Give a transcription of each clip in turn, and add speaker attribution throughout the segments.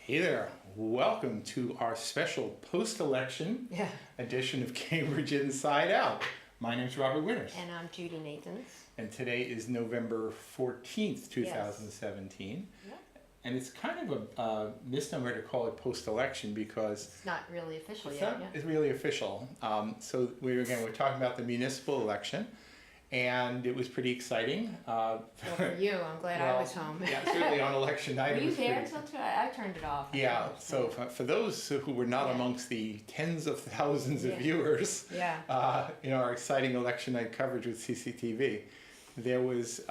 Speaker 1: Hey there, welcome to our special post-election edition of Cambridge Inside Out. My name's Robert Winters.
Speaker 2: And I'm Judy Nathans.
Speaker 1: And today is November 14th, 2017.
Speaker 2: Yep.
Speaker 1: And it's kind of a misnomer to call it post-election because
Speaker 2: it's not really official
Speaker 1: it's
Speaker 2: yet.
Speaker 1: not really official. So we're talking about the municipal election. And it was pretty exciting.
Speaker 2: Well, for you, I'm glad I was home.
Speaker 1: Yeah, certainly on election night.
Speaker 2: Were you there until I turned it off?
Speaker 1: Yeah, so for those who were not amongst the tens of thousands of viewers, our exciting election night coverage with CCTV, there was,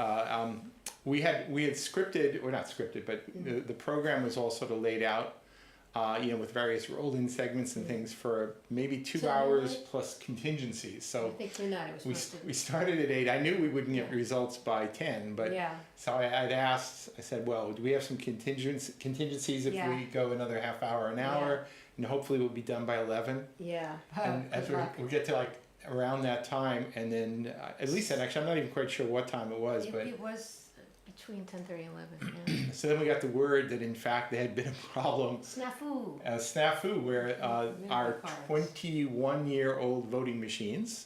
Speaker 1: we had scripted, or not scripted, but the program was all sort of laid out, with various roll-in segments and things for maybe 2 hours plus contingencies. So
Speaker 2: I think tonight it was
Speaker 1: we started at 8. I knew we wouldn't get results by 10, but so I'd asked, I said, well, do we have some contingencies if we go another half hour, an hour, and hopefully we'll be done by 11.
Speaker 2: Yeah.
Speaker 1: And as we get to like around that time, and then at least then, actually, I'm not even quite sure what time it was, but
Speaker 2: it was between 10:30 and 11.
Speaker 1: So then we got the word that in fact there had been a problem.
Speaker 2: Snafu,
Speaker 1: where our 21-year-old voting machines,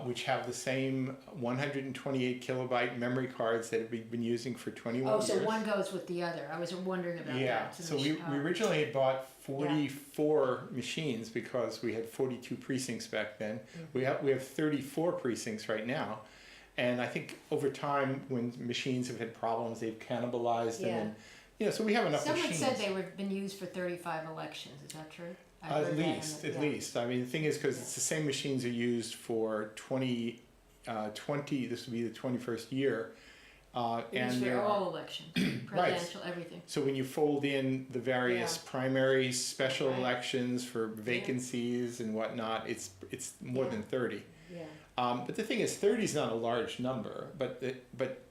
Speaker 1: which have the same 128 kilobyte memory cards that we've been using for 21 years.
Speaker 2: Oh, so one goes with the other. I was wondering about that.
Speaker 1: Yeah, so we originally had bought 44 machines because we had 42 precincts back then. We have 34 precincts right now. And I think over time, when machines have had problems, they've cannibalized them. And, so we have enough machines.
Speaker 2: Someone said they were been used for 35 elections. Is that true?
Speaker 1: At least. I mean, the thing is, because it's the same machines are used for 20, this would be the 21st year.
Speaker 2: And for all elections, presidential, everything.
Speaker 1: So when you fold in the various primaries, special elections for vacancies and whatnot, it's more than 30.
Speaker 2: Yeah.
Speaker 1: But the thing is, 30 is not a large number, but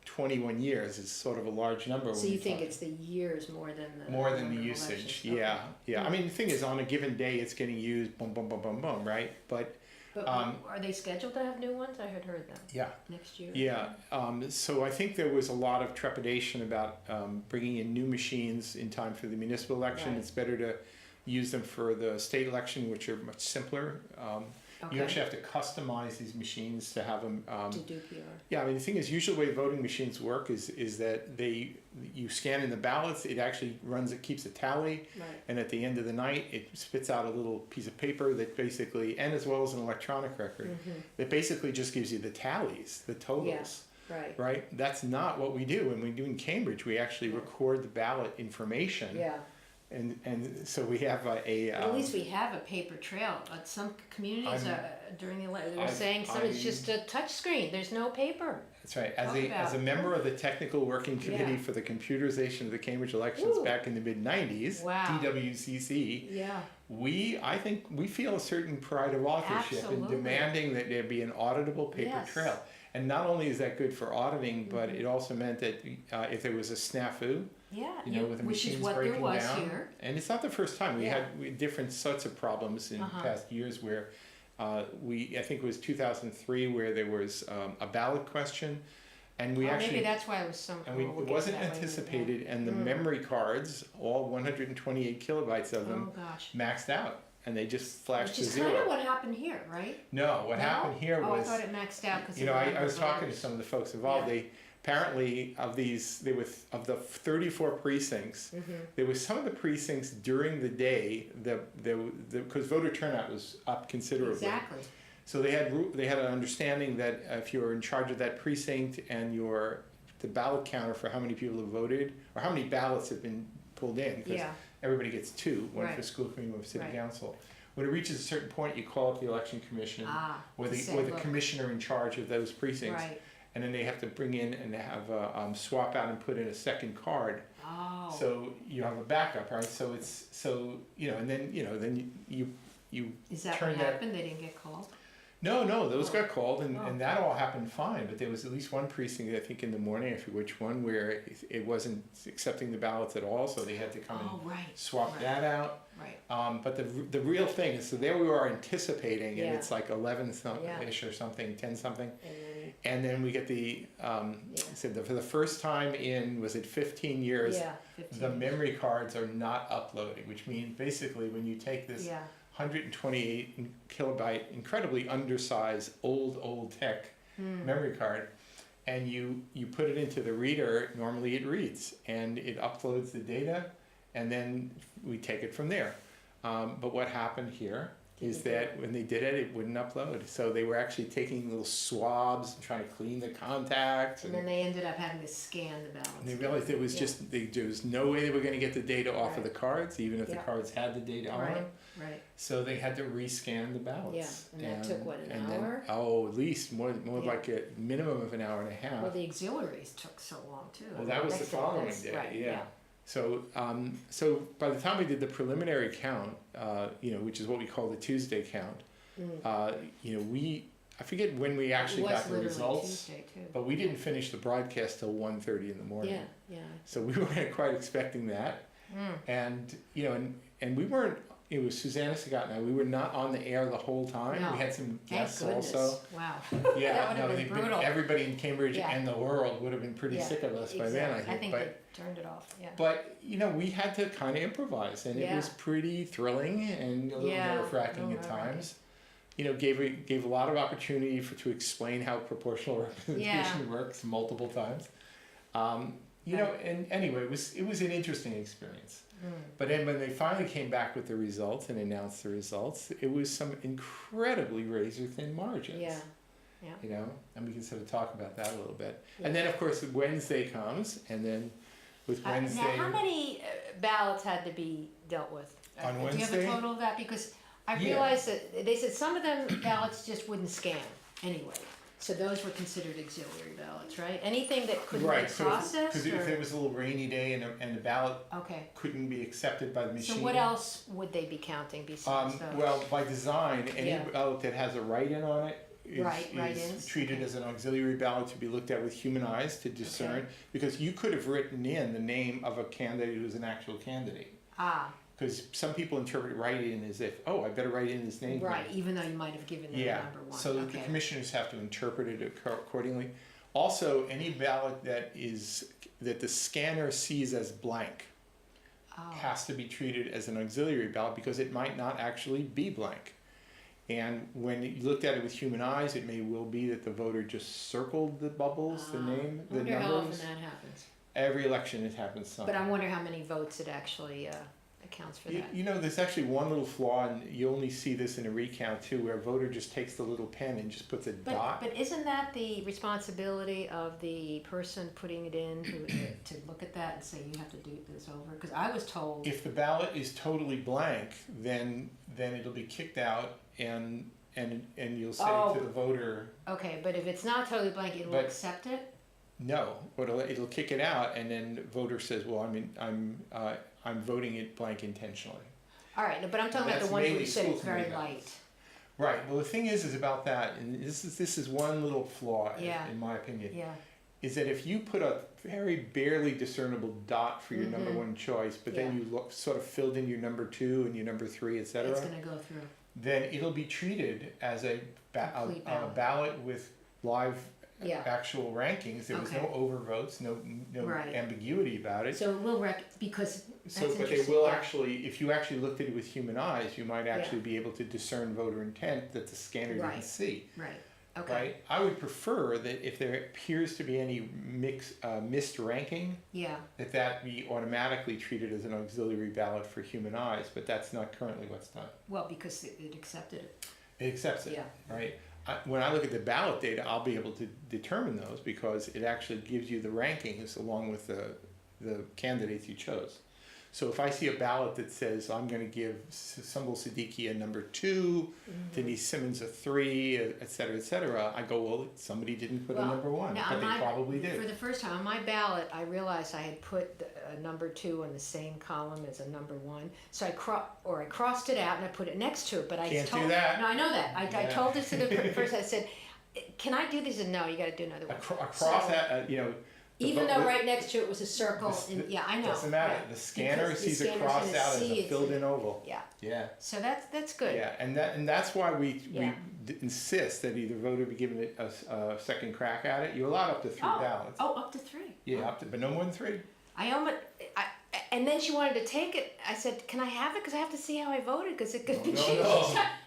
Speaker 1: 21 years is sort of a large number.
Speaker 2: So you think it's the years more than
Speaker 1: the usage? Yeah. I mean, the thing is, on a given day, it's getting used, boom, boom, boom, boom, boom, right? But
Speaker 2: are they scheduled to have new ones? I had heard them.
Speaker 1: Yeah.
Speaker 2: Next year.
Speaker 1: Yeah. So I think there was a lot of trepidation about bringing in new machines in time for the municipal election. Right. It's better to use them for the state election, which are much simpler. You actually have to customize these machines to have them.
Speaker 2: To do PR.
Speaker 1: Yeah, I mean, the thing is, usually the way voting machines work is that you scan in the ballots, it actually keeps a tally, and at the end of the night, it spits out a little piece of paper that basically, and as well as an electronic record, that basically just gives you the tallies, the totals.
Speaker 2: Yeah.
Speaker 1: Right? That's not what we do. When we do in Cambridge, we actually record the ballot information.
Speaker 2: Yeah.
Speaker 1: And so we have
Speaker 2: at least we have a paper trail. Some communities during the election, they were saying it's just a touch screen. There's no paper.
Speaker 1: That's right. As a member of the technical working committee for the computerization of the Cambridge elections back in the mid-90s, DWCC, I think we feel a certain pride of authorship in demanding that there be an auditable paper trail. And not only is that good for auditing, but it also meant that if there was a snafu, with the machines breaking down, here. And it's not the first time. We had different sorts of problems in past years where I think it was 2003 where there was a ballot question, and
Speaker 2: maybe that's why it was so.
Speaker 1: And it wasn't anticipated, and the memory cards, all 128 kilobytes of them, maxed out. And they just flashed to zero.
Speaker 2: Which is kind of what happened here, right?
Speaker 1: No, what happened here was...
Speaker 2: I thought it maxed out because...
Speaker 1: I was talking to some of the folks involved. They apparently, of the 34 precincts, there was some of the precincts during the day, because voter turnout was up considerably.
Speaker 2: Exactly.
Speaker 1: So they had an understanding that if you're in charge of that precinct and the ballot counter for how many people have voted, or how many ballots have been pulled in, because everybody gets 2, one for school committee, one for city council. When it reaches a certain point, you call up the election commission or the commissioner in charge of those precincts, and then they have to bring in and have a swap out and put in a second card.
Speaker 2: Oh.
Speaker 1: So you have a backup, right? So and then you
Speaker 2: Is that what happened? They didn't get called?
Speaker 1: No, those got called, and that all happened fine. But there was at least one precinct, I think in the morning, I forget which one, where it wasn't accepting the ballots at all, so they had to come and swap that out.
Speaker 2: Right.
Speaker 1: But the real thing is, so there we are anticipating, and it's like 11-ish or something, 10-something. And then we get for the first time in, was it 15 years,
Speaker 2: 15
Speaker 1: the memory cards are not uploading, which means basically when you take this 128 kilobyte, incredibly undersized, old tech memory card, and you put it into the reader, normally it reads, and it uploads the data, and then we take it from there. But what happened here is that when they did it, it wouldn't upload. So they were actually taking little swabs and trying to clean the contacts.
Speaker 2: And then they ended up having to scan the balance.
Speaker 1: And they realized it was just, there was no way they were going to get the data off of the cards, even if the cards had the data on them.
Speaker 2: Right.
Speaker 1: So they had to rescan the ballots.
Speaker 2: Yeah, and that took what, an hour?
Speaker 1: At least more like a minimum of an hour and a half.
Speaker 2: Well, the auxiliaries took so long too.
Speaker 1: Well, that was the following day.
Speaker 2: Right,
Speaker 1: yeah. So, so by the time we did the preliminary count, which is what we call the Tuesday count, I forget when we actually got the results,
Speaker 2: Tuesday too.
Speaker 1: but we didn't finish the broadcast till 1:30 in the morning.
Speaker 2: Yeah.
Speaker 1: So we weren't quite expecting that, and we weren't. It was Susanna Scott and I. We were not on the air the whole time.
Speaker 2: No.
Speaker 1: We had some guests
Speaker 2: Thank goodness.
Speaker 1: also.
Speaker 2: Wow.
Speaker 1: Yeah,
Speaker 2: That would have been brutal.
Speaker 1: everybody in Cambridge and the world would have been pretty sick of us by then.
Speaker 2: I think they turned it off. Yeah.
Speaker 1: But we had to kind of improvise, and it was pretty thrilling and a little nerve-wracking at times. Gave a lot of opportunity to explain how proportional representation works multiple times. And anyway, it was an interesting experience. But then when they finally came back with the results and announced the results, it was some incredibly razor-thin margins.
Speaker 2: Yeah.
Speaker 1: And we can sort of talk about that a little bit. And then, of course, Wednesday comes, and then with Wednesday...
Speaker 2: Now, how many ballots had to be dealt with?
Speaker 1: On Wednesday?
Speaker 2: Do you have a total of that? Because I realized that they said some of them ballots just wouldn't scan anyway. So those were considered auxiliary ballots, right? Anything that couldn't be processed?
Speaker 1: Because if it was a little rainy day and the ballot couldn't be accepted by the machine.
Speaker 2: So what else would they be counting besides those?
Speaker 1: Well, by design, any ballot that has a write-in on it is treated as an auxiliary ballot to be looked at with human eyes to discern, because you could have written in the name of a candidate who was an actual candidate. Because some people interpret write-in as if, I better write in his name.
Speaker 2: Right, even though you might have given them number one.
Speaker 1: So the commissioners have to interpret it accordingly. Also, any ballot that the scanner sees as blank has to be treated as an auxiliary ballot, because it might not actually be blank. And when you looked at it with human eyes, it may well be that the voter just circled the bubbles, the name, the numbers.
Speaker 2: How often that happens.
Speaker 1: Every election it happens some.
Speaker 2: But I wonder how many votes it actually accounts for that.
Speaker 1: There's actually one little flaw, and you only see this in a recount too, where a voter just takes the little pen and just puts a dot.
Speaker 2: But isn't that the responsibility of the person putting it in to look at that and say, you have to do this over? Because I was told...
Speaker 1: If the ballot is totally blank, then it'll be kicked out, and you'll say to the voter...
Speaker 2: Okay, but if it's not totally blank, it'll accept it?
Speaker 1: No, it'll kick it out, and then the voter says, well, I'm voting it blank intentionally.
Speaker 2: All right, but I'm talking about the one who said it's very light.
Speaker 1: Right. Well, the thing is about that, and this is one little flaw in my opinion.
Speaker 2: Yeah.
Speaker 1: Is that if you put a very barely discernible dot for your number one choice, but then you sort of filled in your number two and your number three, etc.
Speaker 2: It's going to go through.
Speaker 1: Then it'll be treated as a ballot with live. Actual rankings. There was no overvotes, no ambiguity about it.
Speaker 2: So it will because
Speaker 1: but they will actually, if you actually looked at it with human eyes, you might actually be able to discern voter intent that the scanner didn't see.
Speaker 2: Right. Okay.
Speaker 1: Right. I would prefer that if there appears to be any missed ranking, that be automatically treated as an auxiliary ballot for human eyes. But that's not currently what's done.
Speaker 2: Well, because it accepted it.
Speaker 1: It accepts it. Right. When I look at the ballot data, I'll be able to determine those, because it actually gives you the rankings along with the candidates you chose. So if I see a ballot that says I'm going to give Sumbul Siddiqui a number 2, Denise Simmons a 3, et cetera, I go, well, somebody didn't put a number 1, but they probably did.
Speaker 2: For the first time on my ballot, I realized I had put a number 2 in the same column as a number 1. So I crossed it out and I put it next to it. But I
Speaker 1: can't do that.
Speaker 2: No, I know that. I told this to the person. I said, "Can I do this?" And no, you got to do another one.
Speaker 1: Across that,
Speaker 2: Even though right next to it was a circle, yeah, I know.
Speaker 1: Doesn't matter.
Speaker 2: Right.
Speaker 1: The scanner
Speaker 2: Because
Speaker 1: sees
Speaker 2: the
Speaker 1: it
Speaker 2: scanner's
Speaker 1: crossed
Speaker 2: gonna
Speaker 1: out as
Speaker 2: see
Speaker 1: a filled-in oval.
Speaker 2: Yeah.
Speaker 1: Yeah.
Speaker 2: So that's good.
Speaker 1: Yeah, and that's why we
Speaker 2: Yeah.
Speaker 1: insist that either voter be given a second crack at it. You're allowed up to 3 ballots.
Speaker 2: Oh, up to 3.
Speaker 1: Yeah, up to, but no more than 3.
Speaker 2: And then she wanted to take it. I said, "Can I have it? Because I have to see how I voted. Because it could be
Speaker 1: No,
Speaker 2: changed."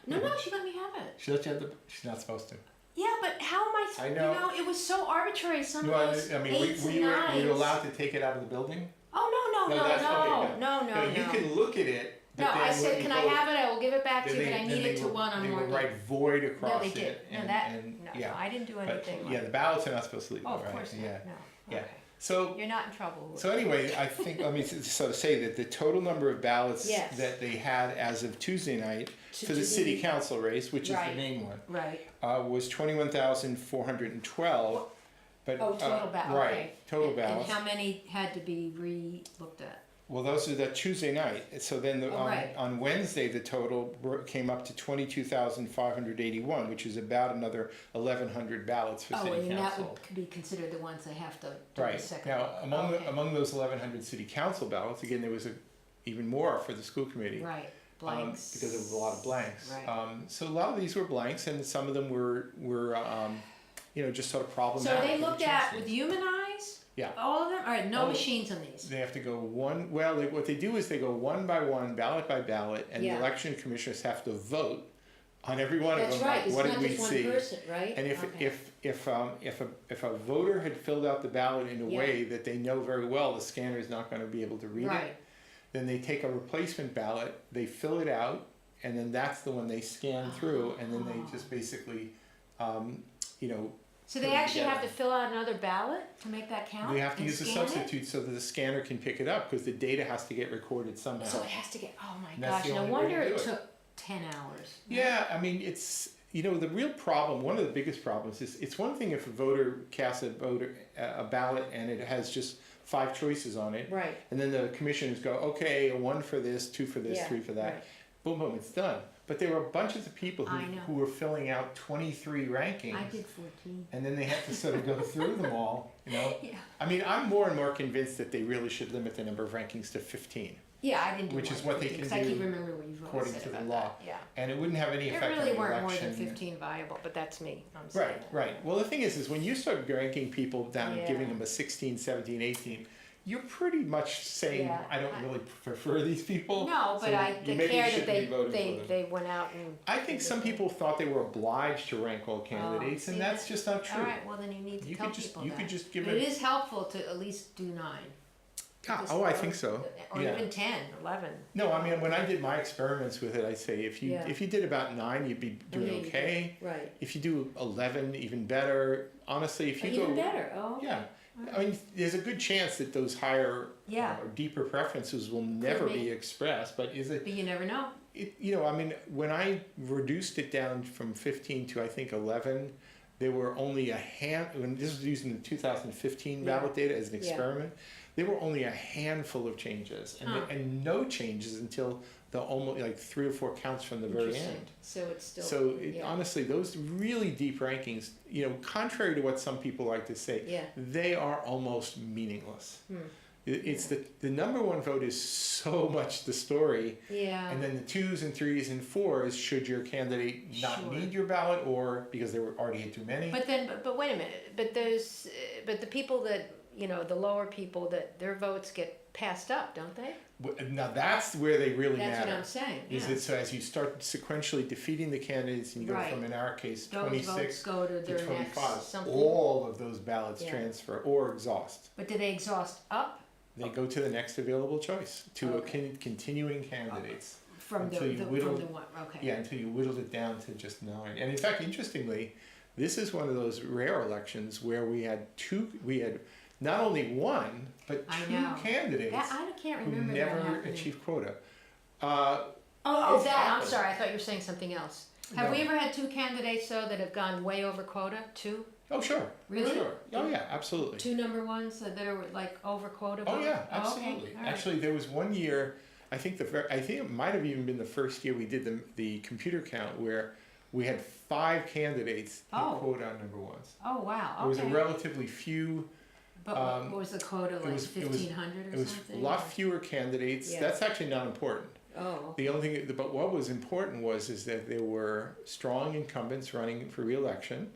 Speaker 1: no.
Speaker 2: No, she let me have it.
Speaker 1: She let you have she's not supposed to.
Speaker 2: Yeah, but how am I?
Speaker 1: I know.
Speaker 2: You know, it was so arbitrary. Some
Speaker 1: No,
Speaker 2: of those
Speaker 1: I mean,
Speaker 2: eights
Speaker 1: were
Speaker 2: and
Speaker 1: you
Speaker 2: nines.
Speaker 1: allowed to take it out of the building?
Speaker 2: Oh no.
Speaker 1: You can look at it. But
Speaker 2: No,
Speaker 1: then
Speaker 2: I
Speaker 1: when
Speaker 2: said,
Speaker 1: you
Speaker 2: "Can I
Speaker 1: vote,
Speaker 2: have it? I will give it back to you,
Speaker 1: then
Speaker 2: but I need it to one on
Speaker 1: They
Speaker 2: more."
Speaker 1: will write void across
Speaker 2: No, they
Speaker 1: it.
Speaker 2: did.
Speaker 1: And,
Speaker 2: No,
Speaker 1: yeah.
Speaker 2: I didn't do
Speaker 1: But
Speaker 2: anything.
Speaker 1: yeah, the ballots are not supposed to leave.
Speaker 2: Oh, of
Speaker 1: right?
Speaker 2: course not.
Speaker 1: Yeah.
Speaker 2: No.
Speaker 1: Yeah.
Speaker 2: Okay.
Speaker 1: So
Speaker 2: You're not in trouble.
Speaker 1: So anyway, I think, let me sort of say that the total number of ballots
Speaker 2: Yes.
Speaker 1: that they had as of Tuesday night
Speaker 2: To
Speaker 1: for the
Speaker 2: do
Speaker 1: city
Speaker 2: the-
Speaker 1: council race, which is
Speaker 2: Right.
Speaker 1: the main one,
Speaker 2: Right.
Speaker 1: was 21,412. But,
Speaker 2: Oh, total ballots.
Speaker 1: Right,
Speaker 2: Okay.
Speaker 1: total ballots.
Speaker 2: And how many had to be re-looked at?
Speaker 1: Well, those are the Tuesday night. So then
Speaker 2: right.
Speaker 1: on Wednesday, the total came up to 22,581, which is about another 1,100 ballots for city
Speaker 2: and that
Speaker 1: council.
Speaker 2: would be considered the ones they have to do the
Speaker 1: Right.
Speaker 2: second.
Speaker 1: Now,
Speaker 2: vote. Okay.
Speaker 1: among those 1,100 city council ballots, again, there was even more for the school committee.
Speaker 2: Right. Blanks.
Speaker 1: Because there was a lot of blanks.
Speaker 2: Right.
Speaker 1: So a lot of these were blanks, and some of them were just sort of problematic.
Speaker 2: So they
Speaker 1: for the
Speaker 2: looked at
Speaker 1: chances.
Speaker 2: with human eyes?
Speaker 1: Yeah.
Speaker 2: All of them? All right, no
Speaker 1: Oh.
Speaker 2: machines on these.
Speaker 1: They have to go what they do is they go one by one, ballot by ballot, and
Speaker 2: Yeah.
Speaker 1: the election commissioners have to vote on every one
Speaker 2: That's
Speaker 1: of them.
Speaker 2: right,
Speaker 1: Like,
Speaker 2: it's
Speaker 1: what
Speaker 2: not
Speaker 1: did we
Speaker 2: just
Speaker 1: see?
Speaker 2: one person, right?
Speaker 1: And
Speaker 2: Okay.
Speaker 1: if a voter had filled out the ballot in a
Speaker 2: Yeah.
Speaker 1: way that they know very well the scanner is not going to be able to read it,
Speaker 2: Right.
Speaker 1: then they take a replacement ballot, they fill it out, and then that's the one they scan through, and then they just basically,
Speaker 2: So they actually have to fill out another ballot to make that count?
Speaker 1: they have to
Speaker 2: and
Speaker 1: use a
Speaker 2: scan it?
Speaker 1: substitute so that the scanner can pick it up, because the data has to get recorded somehow.
Speaker 2: So it has to get, oh my
Speaker 1: And that's
Speaker 2: gosh,
Speaker 1: the
Speaker 2: no
Speaker 1: only way
Speaker 2: wonder
Speaker 1: to do
Speaker 2: it
Speaker 1: it.
Speaker 2: took 10 hours.
Speaker 1: Yeah, I mean, it's, the real problem, one of the biggest problems is, it's one thing if a voter casts a ballot and it has just 5 choices on it.
Speaker 2: Right.
Speaker 1: And then the commissioners go, okay, 1 for this, 2 for this,
Speaker 2: Yeah,
Speaker 1: 3 for that.
Speaker 2: right.
Speaker 1: Boom, boom, it's done. But there were bunches of people
Speaker 2: I know.
Speaker 1: who were filling out 23 rankings.
Speaker 2: I did 14.
Speaker 1: And then they have to sort of go through them all,
Speaker 2: Yeah.
Speaker 1: I mean, I'm more and more convinced that they really should limit the number of rankings to 15.
Speaker 2: Yeah, I didn't do
Speaker 1: Which
Speaker 2: more
Speaker 1: is
Speaker 2: than
Speaker 1: what they
Speaker 2: 15,
Speaker 1: can
Speaker 2: 'cause I keep
Speaker 1: do
Speaker 2: remembering what you've
Speaker 1: according
Speaker 2: said
Speaker 1: to the
Speaker 2: about
Speaker 1: law.
Speaker 2: that. Yeah.
Speaker 1: And it wouldn't have any
Speaker 2: There
Speaker 1: effect
Speaker 2: really
Speaker 1: on the
Speaker 2: weren't
Speaker 1: election.
Speaker 2: more than 15 viable, but that's me. I'm saying
Speaker 1: Right,
Speaker 2: that.
Speaker 1: right. Well, the thing is when you start ranking people down and giving
Speaker 2: Yeah.
Speaker 1: them a 16, 17, 18, you're pretty much saying,
Speaker 2: Yeah,
Speaker 1: I don't really prefer these people.
Speaker 2: No, but
Speaker 1: so
Speaker 2: they care that
Speaker 1: shouldn't be voting for them.
Speaker 2: they went out and.
Speaker 1: I think some people thought they were obliged to rank all candidates,
Speaker 2: see,
Speaker 1: and that's just not true.
Speaker 2: All right, well then you need to
Speaker 1: You
Speaker 2: tell
Speaker 1: could just-
Speaker 2: people
Speaker 1: you
Speaker 2: that.
Speaker 1: could just give
Speaker 2: But it
Speaker 1: it-
Speaker 2: is helpful to at least do 9.
Speaker 1: Yeah,
Speaker 2: Just-
Speaker 1: oh, I think so.
Speaker 2: Or
Speaker 1: Yeah.
Speaker 2: even 10, 11.
Speaker 1: No, I mean, when I did my experiments with it, I'd say if you
Speaker 2: Yeah.
Speaker 1: did about 9, you'd be doing
Speaker 2: yeah, you
Speaker 1: okay.
Speaker 2: Right.
Speaker 1: If you do 11, even better. Honestly, if you
Speaker 2: Even
Speaker 1: go
Speaker 2: better. Oh. Okay.
Speaker 1: yeah, I mean, there's a good chance that those higher
Speaker 2: Yeah.
Speaker 1: or deeper preferences will never
Speaker 2: be.
Speaker 1: be expressed. But is it?
Speaker 2: But you never know.
Speaker 1: I mean, when I reduced it down from 15 to I think 11, there were only when this was using the 2015
Speaker 2: Yeah.
Speaker 1: ballot data as an
Speaker 2: Yeah.
Speaker 1: experiment, there were only a handful of changes, and no changes until the almost like 3 or 4 counts from the very
Speaker 2: Interesting.
Speaker 1: end.
Speaker 2: So it's still.
Speaker 1: So
Speaker 2: yeah.
Speaker 1: honestly, those really deep rankings, contrary to what some people like to say,
Speaker 2: Yeah.
Speaker 1: they are almost meaningless. It's the number one vote is so much the story,
Speaker 2: Yeah.
Speaker 1: and then the 2s and 3s and 4s should your candidate not
Speaker 2: Sure.
Speaker 1: need your ballot or because there were already too many.
Speaker 2: But then, but wait a minute. But the people that the lower people that their votes get passed up, don't they?
Speaker 1: Now that's where they really
Speaker 2: That's
Speaker 1: matter.
Speaker 2: what I'm saying.
Speaker 1: Is
Speaker 2: yeah.
Speaker 1: it so as you start sequentially defeating the candidates and you go
Speaker 2: Right.
Speaker 1: from in our case
Speaker 2: Those
Speaker 1: 26
Speaker 2: votes go to
Speaker 1: to
Speaker 2: their
Speaker 1: 25,
Speaker 2: next something.
Speaker 1: all of those ballots
Speaker 2: Yeah.
Speaker 1: transfer or exhaust.
Speaker 2: But do they exhaust up
Speaker 1: They go to the next available choice to
Speaker 2: Okay.
Speaker 1: continuing candidates.
Speaker 2: from the
Speaker 1: Until you
Speaker 2: from
Speaker 1: whittle-
Speaker 2: the one? Okay.
Speaker 1: Yeah, until you whittled it down to just 9. And in fact, interestingly, this is one of those rare elections where we had not only one, but
Speaker 2: I
Speaker 1: 2
Speaker 2: know.
Speaker 1: candidates
Speaker 2: I can't
Speaker 1: who
Speaker 2: remember that
Speaker 1: never
Speaker 2: happening.
Speaker 1: achieved quota.
Speaker 2: Oh,
Speaker 1: It's
Speaker 2: that. I'm
Speaker 1: happened.
Speaker 2: sorry. I thought you were saying something else. Have
Speaker 1: No.
Speaker 2: we ever had 2 candidates though that have gone way over quota? 2?
Speaker 1: Oh, sure.
Speaker 2: Really?
Speaker 1: Sure. Oh, yeah, absolutely.
Speaker 2: 2 number ones that are like over quota?
Speaker 1: Oh,
Speaker 2: vote?
Speaker 1: yeah,
Speaker 2: Oh, okay.
Speaker 1: absolutely.
Speaker 2: All right.
Speaker 1: Actually, there was one year, I think it might have even been the first year we did the computer count where we had 5 candidates hit
Speaker 2: Oh.
Speaker 1: quota on number 1s.
Speaker 2: Oh wow.
Speaker 1: There was a
Speaker 2: Okay.
Speaker 1: relatively few
Speaker 2: But what was the quota, like 1,500 or something?
Speaker 1: It was a lot fewer candidates.
Speaker 2: Yeah.
Speaker 1: That's actually not important.
Speaker 2: Oh.
Speaker 1: The only thing, but what was important is that there were strong incumbents running for re-election,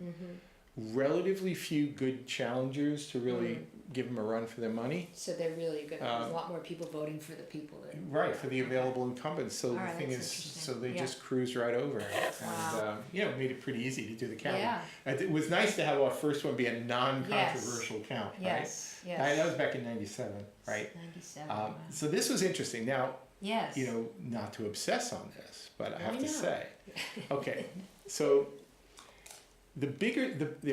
Speaker 1: relatively few good challengers to really give them a run for their money.
Speaker 2: So they're really good. There's a lot more people voting for the people that.
Speaker 1: Right, for the available incumbents. So the
Speaker 2: Alright,
Speaker 1: thing
Speaker 2: that's
Speaker 1: is,
Speaker 2: interesting.
Speaker 1: so they
Speaker 2: Yeah.
Speaker 1: just cruised right over it.
Speaker 2: Wow.
Speaker 1: And, made it pretty easy to do the count.
Speaker 2: Yeah.
Speaker 1: And it was nice to have our first one be a non-controversial count, right?
Speaker 2: Yes, yes.
Speaker 1: That was back in 97, right?
Speaker 2: 97. Wow.
Speaker 1: So this was interesting. Now,
Speaker 2: Yes.
Speaker 1: not to obsess on this, but I have
Speaker 2: I
Speaker 1: to
Speaker 2: know.
Speaker 1: say, okay, so there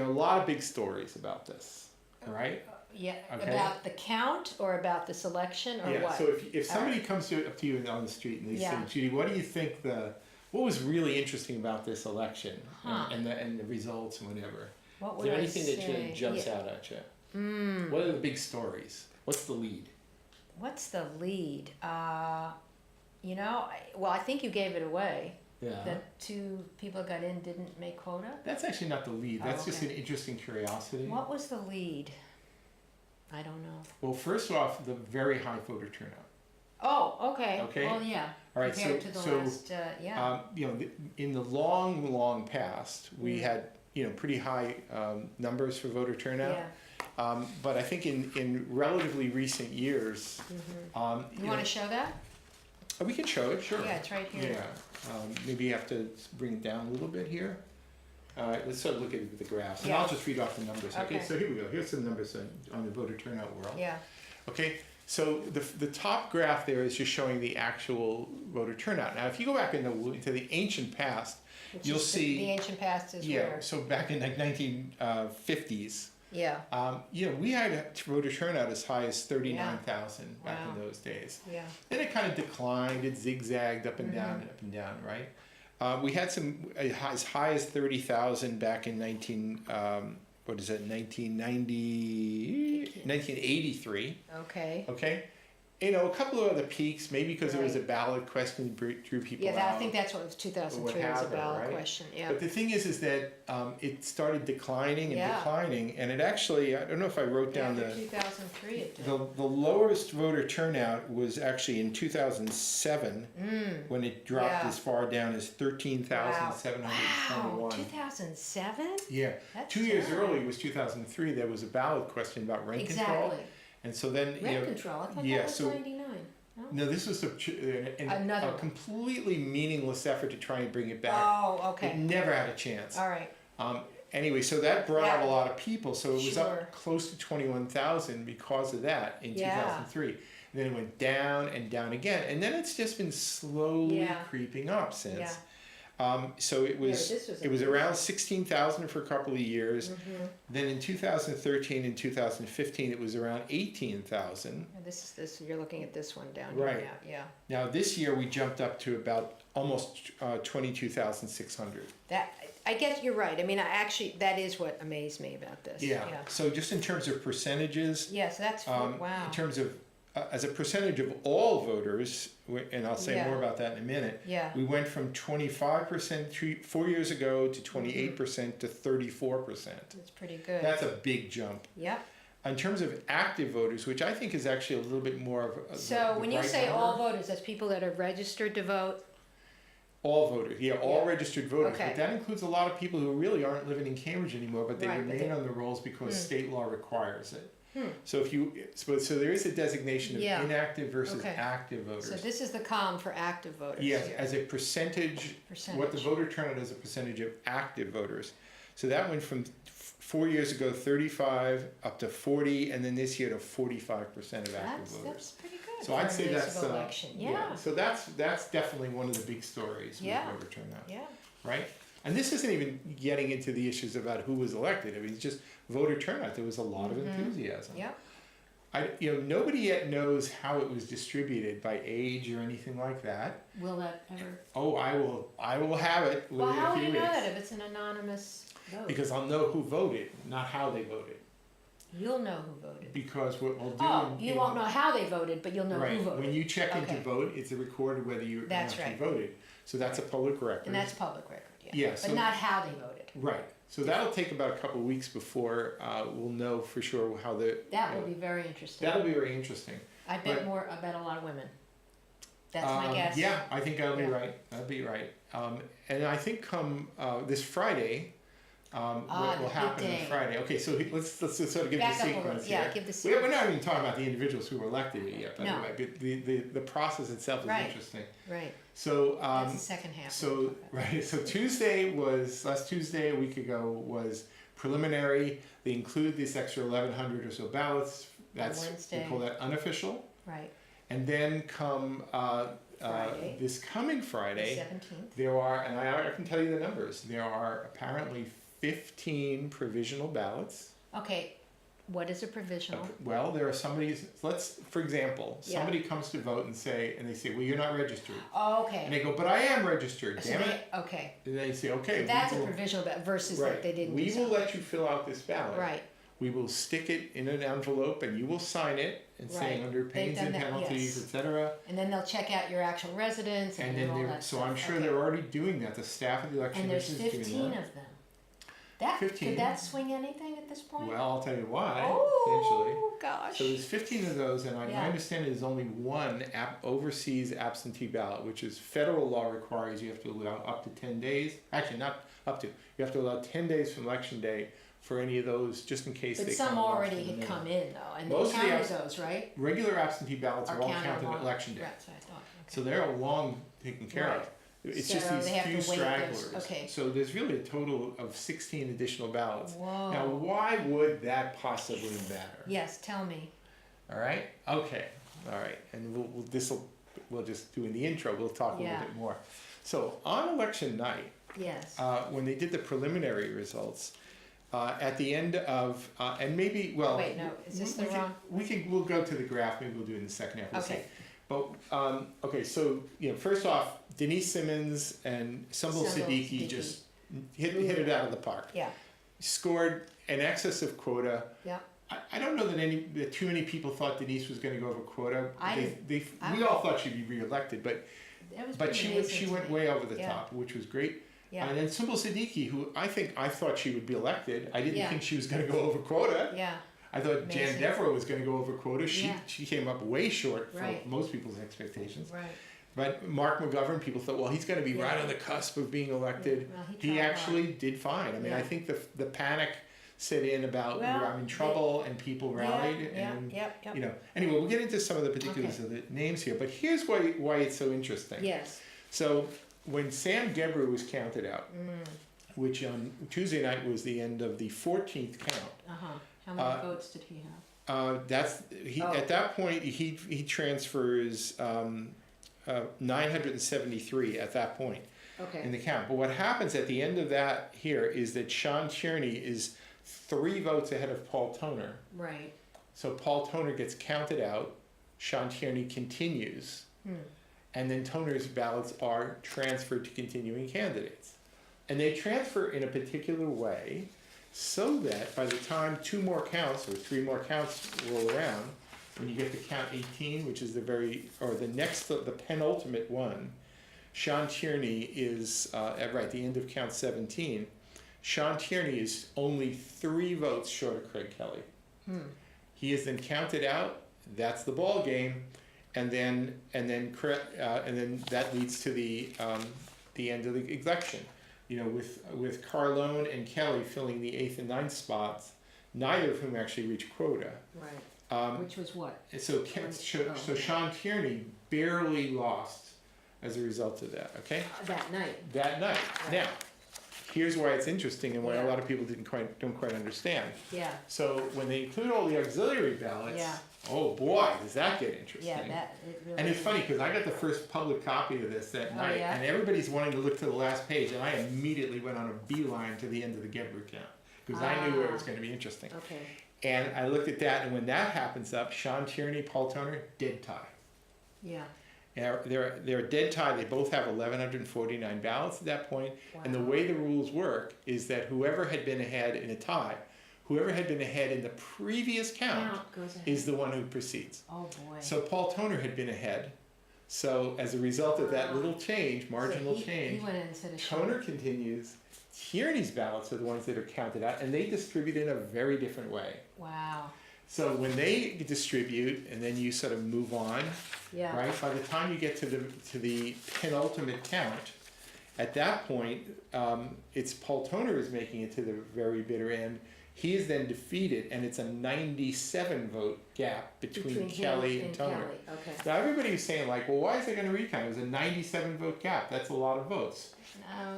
Speaker 1: are a lot of big stories about this, all right?
Speaker 2: Yeah.
Speaker 1: Okay.
Speaker 2: About the count or about the selection or
Speaker 1: Yeah.
Speaker 2: what?
Speaker 1: So if somebody comes up to you on the street and they say, Judy, what do you think what was really interesting about this election and the results and whatever?
Speaker 2: What
Speaker 1: Is
Speaker 2: would
Speaker 1: there
Speaker 2: I
Speaker 1: anything that
Speaker 2: say?
Speaker 1: really jumps out at you? What are the big stories? What's the lead?
Speaker 2: What's the lead? I think you gave it away.
Speaker 1: Yeah.
Speaker 2: That 2 people got in didn't make quota.
Speaker 1: That's actually not the lead. That's just an
Speaker 2: okay.
Speaker 1: interesting curiosity.
Speaker 2: What was the lead? I don't know.
Speaker 1: Well, first off, the very high voter turnout.
Speaker 2: Oh, okay.
Speaker 1: Okay.
Speaker 2: Well, yeah.
Speaker 1: All right.
Speaker 2: Compared to the last,
Speaker 1: In the long past, we had pretty high numbers for voter turnout.
Speaker 2: Yeah.
Speaker 1: But I think in relatively recent years,
Speaker 2: You want to show that?
Speaker 1: we can show it. Sure.
Speaker 2: Yeah, it's right here.
Speaker 1: Yeah. Maybe you have to bring it down a little bit here. All right, let's start looking at the graphs. And
Speaker 2: Yeah.
Speaker 1: I'll just read off the numbers. Okay,
Speaker 2: Okay.
Speaker 1: so here we go. Here's some numbers on the voter turnout world.
Speaker 2: Yeah.
Speaker 1: Okay, so the top graph there is just showing the actual voter turnout. Now, if you go back into the ancient past,
Speaker 2: Which
Speaker 1: you'll
Speaker 2: is
Speaker 1: see.
Speaker 2: the ancient past is
Speaker 1: Yeah,
Speaker 2: where.
Speaker 1: so back in like 1950s,
Speaker 2: Yeah.
Speaker 1: we had voter turnout as high as 39,000 back
Speaker 2: Wow.
Speaker 1: in those days.
Speaker 2: Yeah.
Speaker 1: Then it kind of declined, it zigzagged up and down and up and down, right? We had some as high as 30,000 back in 1983.
Speaker 2: Okay.
Speaker 1: Okay, a couple of other peaks, maybe because it was a ballot question drew people out.
Speaker 2: Yeah, I think that's what it was. 2003 was a ballot
Speaker 1: right?
Speaker 2: question. Yeah.
Speaker 1: But the thing is that it started declining and
Speaker 2: Yeah.
Speaker 1: declining, and it actually, I don't know if I wrote down
Speaker 2: After 2003 it did.
Speaker 1: the lowest voter turnout was actually in 2007 when it dropped
Speaker 2: Yeah.
Speaker 1: as far down as 13,721.
Speaker 2: Wow, 2007?
Speaker 1: Yeah,
Speaker 2: That's
Speaker 1: 2 years
Speaker 2: terrible.
Speaker 1: early was 2003. There was a ballot question about rent control,
Speaker 2: Exactly.
Speaker 1: and so then
Speaker 2: Rent control. I thought
Speaker 1: yeah,
Speaker 2: that was
Speaker 1: so-
Speaker 2: 99. No?
Speaker 1: no, this was a
Speaker 2: Another one.
Speaker 1: completely meaningless effort to try and bring it back.
Speaker 2: Oh,
Speaker 1: It
Speaker 2: okay.
Speaker 1: never had a chance.
Speaker 2: All right.
Speaker 1: Anyway, so that brought out
Speaker 2: Yeah.
Speaker 1: a lot of people. So it was
Speaker 2: Sure.
Speaker 1: up close to 21,000 because of that in
Speaker 2: Yeah.
Speaker 1: 2003. And then it went down and down again. And then it's just been slowly
Speaker 2: Yeah.
Speaker 1: creeping up since.
Speaker 2: Yeah.
Speaker 1: So it was,
Speaker 2: this was
Speaker 1: it was
Speaker 2: amazing.
Speaker 1: around 16,000 for a couple of years. Then in 2013 and 2015, it was around 18,000.
Speaker 2: And this you're looking at this one down
Speaker 1: Right.
Speaker 2: here. Yeah.
Speaker 1: Now this year we jumped up to about almost 22,600.
Speaker 2: That I guess you're right. I mean, that is what amazed me about this.
Speaker 1: Yeah. So just in terms of percentages,
Speaker 2: Yes, that's wow.
Speaker 1: in terms of as a percentage of all voters, and I'll say
Speaker 2: Yeah.
Speaker 1: more about that in a minute,
Speaker 2: Yeah.
Speaker 1: we went from 25% 4 years ago to 28% to 34%.
Speaker 2: That's pretty good.
Speaker 1: That's a big jump.
Speaker 2: Yep.
Speaker 1: In terms of active voters, which I think is actually a little bit more of a
Speaker 2: So when you
Speaker 1: right
Speaker 2: say
Speaker 1: number.
Speaker 2: all voters, that's people that are registered to vote.
Speaker 1: All voters, all
Speaker 2: Yeah.
Speaker 1: registered voters,
Speaker 2: Okay.
Speaker 1: but that includes a lot of people who really aren't living in Cambridge anymore, but they
Speaker 2: Right, but
Speaker 1: remain
Speaker 2: they-
Speaker 1: on the rolls because state law requires it.
Speaker 2: Hmm.
Speaker 1: So so there is a designation of
Speaker 2: Yeah.
Speaker 1: inactive versus
Speaker 2: Okay.
Speaker 1: active voters.
Speaker 2: So this is the column for active voters.
Speaker 1: Yes,
Speaker 2: here.
Speaker 1: as a percentage, what the
Speaker 2: Percentage.
Speaker 1: voter turnout is a percentage of active voters. So that went from 4 years ago, 35 up to 40, and then this year to 45% of active voters.
Speaker 2: That's pretty good.
Speaker 1: So I'd
Speaker 2: for
Speaker 1: say
Speaker 2: a
Speaker 1: that's
Speaker 2: municipal election. Yeah.
Speaker 1: So that's definitely one of the big stories with
Speaker 2: Yeah.
Speaker 1: voter turnout,
Speaker 2: Yeah.
Speaker 1: right? And this isn't even getting into the issues about who was elected. I mean, it's just voter turnout. There was a lot of enthusiasm.
Speaker 2: Yeah.
Speaker 1: Nobody yet knows how it was distributed by age or anything like that.
Speaker 2: Will that ever?
Speaker 1: Oh, I will have it within
Speaker 2: Well, how
Speaker 1: a
Speaker 2: will
Speaker 1: few
Speaker 2: you know
Speaker 1: weeks.
Speaker 2: that if it's an anonymous vote?
Speaker 1: Because I'll know who voted, not how they voted.
Speaker 2: You'll know who voted.
Speaker 1: Because what we'll do.
Speaker 2: Oh, you won't know how they voted, but you'll know
Speaker 1: Right.
Speaker 2: who voted.
Speaker 1: When you check into
Speaker 2: Okay.
Speaker 1: vote, it's recorded whether you
Speaker 2: That's
Speaker 1: actually
Speaker 2: right.
Speaker 1: voted. So that's a public record.
Speaker 2: And that's public record, yeah.
Speaker 1: Yeah,
Speaker 2: But
Speaker 1: so-
Speaker 2: not how they voted.
Speaker 1: Right.
Speaker 2: Yeah.
Speaker 1: that'll take about a couple of weeks before we'll know for sure how
Speaker 2: That will be very interesting.
Speaker 1: That'll be very interesting.
Speaker 2: I bet a lot of women. That's my guess.
Speaker 1: Yeah, I think that'll be right. That'll be right. And I think come this Friday, what will happen on Friday? Okay, so let's just sort of give the sequence here.
Speaker 2: Yeah, give the sequence.
Speaker 1: We're not even talking about the individuals who were elected yet, by the way. But the process itself is interesting.
Speaker 2: Right.
Speaker 1: So
Speaker 2: that's the second half.
Speaker 1: So last Tuesday, a week ago, was preliminary. They include this extra 1,100 or so ballots. That's
Speaker 2: Wednesday.
Speaker 1: We call that unofficial.
Speaker 2: Right.
Speaker 1: And then come this coming Friday,
Speaker 2: the 17th.
Speaker 1: there are, and I can tell you the numbers. There are apparently 15 provisional ballots.
Speaker 2: Okay. What is a provisional?
Speaker 1: Well, there are for example, somebody comes to vote and they say, well, you're not registered.
Speaker 2: Oh, okay.
Speaker 1: And they go, but I am registered,
Speaker 2: So
Speaker 1: damn it.
Speaker 2: Okay.
Speaker 1: And they say, okay.
Speaker 2: So that's a provisional ballot versus that they didn't
Speaker 1: We will let you fill out this ballot.
Speaker 2: Right.
Speaker 1: We will stick it in an envelope and you will sign it and say under pains and penalties, etc.
Speaker 2: And then they'll check out your actual residence and then all that
Speaker 1: so
Speaker 2: stuff.
Speaker 1: I'm sure they're already doing that. The staff of the election commission is doing that.
Speaker 2: And there's 15 of them. 15. Could that swing anything at this point?
Speaker 1: Well, I'll tell you why.
Speaker 2: Oh, gosh.
Speaker 1: So there's 15 of those, and my understanding is only one overseas absentee ballot, which is federal law requires you have to allow up to 10 days. Actually, not up to. You have to allow 10 days from election day for any of those, just in case.
Speaker 2: But some already had come in, though, and they counted those, right?
Speaker 1: Regular absentee ballots are all counted at election day.
Speaker 2: That's what I thought. Okay.
Speaker 1: So they're all long taken care of. It's just these few stragglers.
Speaker 2: Okay.
Speaker 1: So there's really a total of 16 additional ballots.
Speaker 2: Whoa.
Speaker 1: Now, why would that possibly matter?
Speaker 2: Yes, tell me.
Speaker 1: All right. Okay. All right. And we'll just do in the intro. We'll talk a little bit more. So on election night,
Speaker 2: yes,
Speaker 1: when they did the preliminary results, at the end of and maybe well.
Speaker 2: Wait, no. Is this the wrong?
Speaker 1: We'll go to the graph. Maybe we'll do it in the second half. We'll
Speaker 2: okay.
Speaker 1: see. But okay, so first off, Denise Simmons and Sumbul Siddiqui just hit it out of the park.
Speaker 2: Yeah.
Speaker 1: Scored in excess of quota.
Speaker 2: Yeah.
Speaker 1: I don't know that too many people thought Denise was going to go over quota. We all thought she'd be reelected, but she went way over the top, which was great. Yeah. And then Sumbul Siddiqui, who I thought she would be elected. I didn't think she was going to go over quota.
Speaker 2: Yeah.
Speaker 1: I thought Jan Devereaux was going to go over quota. She came up way short from most people's expectations.
Speaker 2: Right.
Speaker 1: But Mark McGovern, people thought, well, he's going to be right on the cusp of being elected. Well, he actually did fine. I mean, I think the panic set in about I'm in trouble and people rallied. Anyway, we'll get into some of the particulars of the names here. But here's why it's so interesting.
Speaker 2: Yes.
Speaker 1: So when Sam Gebru was counted out, which on Tuesday night was the end of the 14th count.
Speaker 2: How many votes did he have?
Speaker 1: At that point he transfers 973 at that point in the count. But what happens at the end of that here is that Sean Tierney is 3 votes ahead of Paul Toner.
Speaker 2: Right.
Speaker 1: So Paul Toner gets counted out. Sean Tierney continues, and then Toner's ballots are transferred to continuing candidates, and they transfer in a particular way, so that by the time 2 more counts or 3 more counts roll around, when you get to count 18, which is the penultimate one, Sean Tierney is, at the end of count 17, Sean Tierney is only 3 votes short of Craig Kelly. He is then counted out. That's the ball game, and then that leads to the end of the election. With Carlone and Kelly filling the 8th and 9th spots, neither of whom actually reached quota.
Speaker 2: Right. Which was what?
Speaker 1: So Sean Tierney barely lost as a result of that. Okay.
Speaker 2: That night.
Speaker 1: Right. Now, here's why it's interesting and why a lot of people don't quite understand.
Speaker 2: Yeah.
Speaker 1: So when they include all the auxiliary ballots, oh boy, does that get interesting?
Speaker 2: Yeah, it really.
Speaker 1: And it's funny because I got the first public copy of this that night, and everybody's wanting to look to the last page, and I immediately went on a beeline to the end of the Gebru count because I knew it was going to be interesting.
Speaker 2: Okay.
Speaker 1: And I looked at that, and when that happens up, Sean Tierney, Paul Toner, dead tie.
Speaker 2: Yeah.
Speaker 1: They're a dead tie. They both have 1,149 ballots at that point. Wow. And the way the rules work is that whoever had been ahead in a tie, whoever had been ahead in the previous count is the one who proceeds.
Speaker 2: Oh boy.
Speaker 1: So Paul Toner had been ahead. So as a result of that little change, marginal
Speaker 2: he
Speaker 1: change,
Speaker 2: went in and said
Speaker 1: Toner continues. Tierney's ballots are the ones that are counted out, and they distribute in a very different way.
Speaker 2: Wow.
Speaker 1: So when they distribute, and then you sort of move on,
Speaker 2: Yeah.
Speaker 1: right? By the time you get to the penultimate count, at that point, it's Paul Toner is making it to the very bitter end. He is then defeated, and it's a 97 vote gap between Kelly and Toner.
Speaker 2: Kelly. Okay.
Speaker 1: Now everybody was saying like, well, why is it going to recount? It was a 97 vote gap. That's a lot of votes.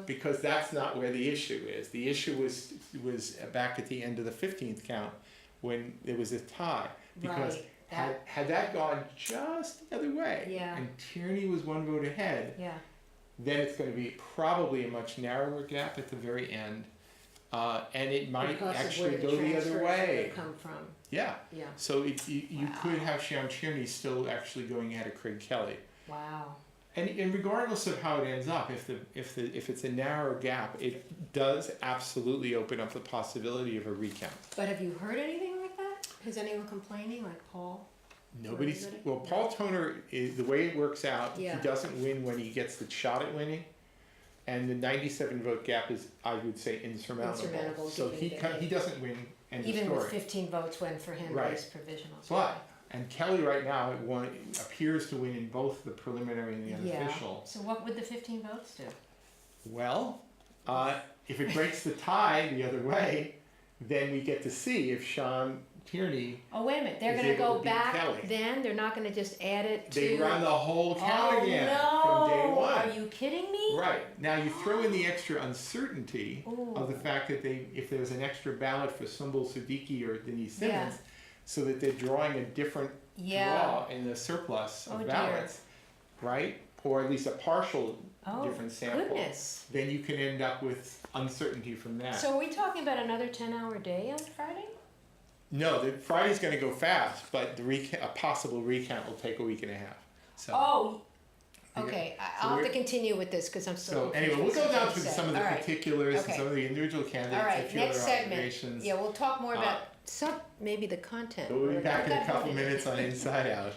Speaker 1: Because that's not where the issue is. The issue was back at the end of the 15th count when there was a tie. Because had that gone just the other way, and Tierney was one vote ahead, then it's going to be probably a much narrower gap at the very end. And it might actually go the other way.
Speaker 2: Come from.
Speaker 1: Yeah. So you could have Sean Tierney still actually going ahead of Craig Kelly.
Speaker 2: Wow.
Speaker 1: And regardless of how it ends up, if it's a narrow gap, it does absolutely open up the possibility of a recount.
Speaker 2: But have you heard anything like that? Is anyone complaining, like Paul?
Speaker 1: Nobody's. Well, Paul Toner, the way it works out, he doesn't win when he gets the shot at winning, and the 97 vote gap is, I would say, insurmountable. So he doesn't win.
Speaker 2: Even with 15 votes win for him, as provisionals.
Speaker 1: But. And Kelly right now appears to win in both the preliminary and the unofficial.
Speaker 2: So what would the 15 votes do?
Speaker 1: Well, if it breaks the tie the other way, then we get to see if Sean Tierney.
Speaker 2: Oh, wait a minute. They're going to go back then? They're not going to just add it to...
Speaker 1: They run the whole count again from day one.
Speaker 2: Are you kidding me?
Speaker 1: Right. Now you throw in the extra uncertainty of the fact that if there's an extra ballot for Sumbul Siddiqui or Denise Simmons, so that they're drawing a different draw in the surplus of ballots, right? Or at least a partial different sample.
Speaker 2: Goodness.
Speaker 1: Then you can end up with uncertainty from that.
Speaker 2: So are we talking about another 10-hour day on Friday?
Speaker 1: No, Friday's going to go fast, but a possible recount will take a week and a half. So.
Speaker 2: Okay, I'll have to continue with this because I'm still.
Speaker 1: So anyway, we'll go down to some of the particulars and some of the individual candidates.
Speaker 2: All right, next segment.
Speaker 1: Yeah,
Speaker 2: we'll talk more about maybe the content.
Speaker 1: We'll be back in a couple minutes on Inside Out.